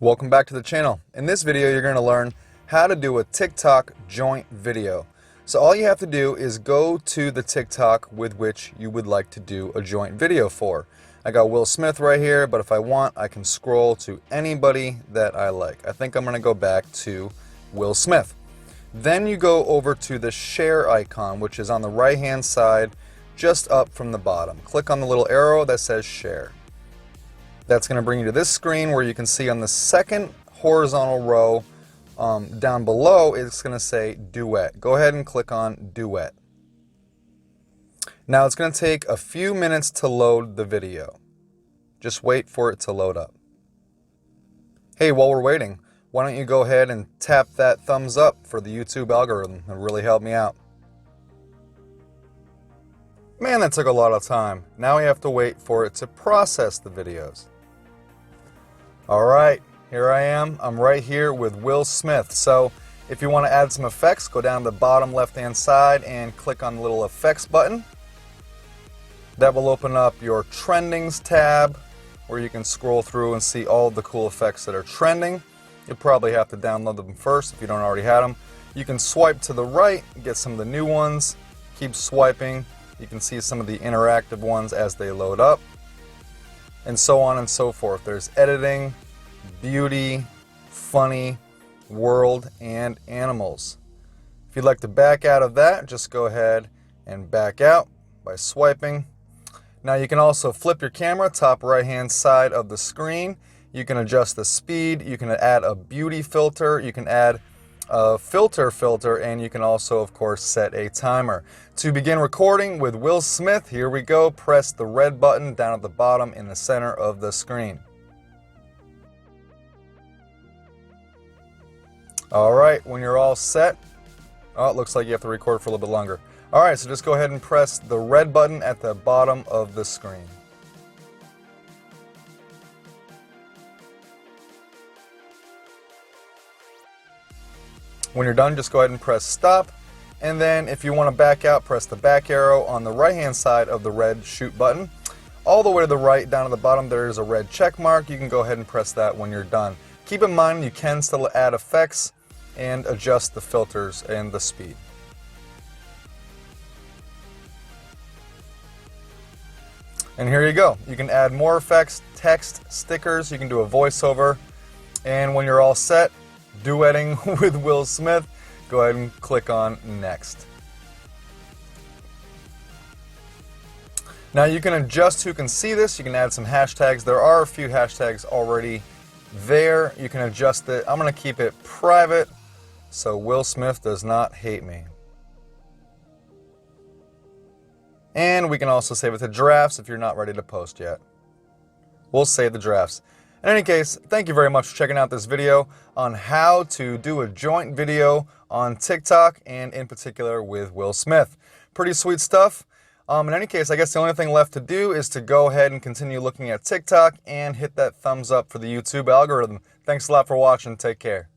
Welcome back to the channel. In this video, you're going to learn how to do a TikTok joint video. So all you have to do is go to the TikTok with which you would like to do a joint video for. I got Will Smith right here, but if I want, I can scroll to anybody that I like. I think I'm going to go back to Will Smith. Then you go over to the share icon, which is on the right-hand side, just up from the bottom. Click on the little arrow that says share. That's going to bring you to this screen where you can see on the second horizontal row down below, it's going to say duet. Go ahead and click on duet. Now it's going to take a few minutes to load the video. Just wait for it to load up. Hey, while we're waiting, why don't you go ahead and tap that thumbs up for the YouTube algorithm? It'll really help me out. Man, that took a lot of time. Now we have to wait for it to process the videos. Alright, here I am. I'm right here with Will Smith. So if you want to add some effects, go down to the bottom left-hand side and click on the little effects button. That will open up your trendings tab where you can scroll through and see all the cool effects that are trending. You'll probably have to download them first if you don't already have them. You can swipe to the right, get some of the new ones. Keep swiping. You can see some of the interactive ones as they load up, and so on and so forth. There's editing, beauty, funny, world, and animals. If you'd like to back out of that, just go ahead and back out by swiping. Now you can also flip your camera, top right-hand side of the screen. You can adjust the speed. You can add a beauty filter. You can add a filter, and you can also, of course, set a timer. To begin recording with Will Smith, here we go. Press the red button down at the bottom in the center of the screen. Alright, when you're all set, it looks like you have to record for a little bit longer. Alright, so just go ahead and press the red button at the bottom of the screen. When you're done, just go ahead and press stop. And then if you want to back out, press the back arrow on the right-hand side of the red shoot button. All the way to the right, down at the bottom, there is a red check mark. You can go ahead and press that when you're done. Keep in mind, you can still add effects and adjust the filters and the speed. And here you go. You can add more effects, text, stickers. You can do a voiceover. And when you're all set, duetting with Will Smith, go ahead and click on next. Now you can adjust who can see this. You can add some hashtags. There are a few hashtags already there. You can adjust it. I'm going to keep it private so Will Smith does not hate me. And we can also save it to drafts if you're not ready to post yet. We'll save the drafts. In any case, thank you very much for checking out this video on how to do a joint video on TikTok, and in particular with Will Smith. Pretty sweet stuff. In any case, I guess the only thing left to do is to go ahead and continue looking at TikTok and hit that thumbs up for the YouTube algorithm. Thanks a lot for watching. Take care.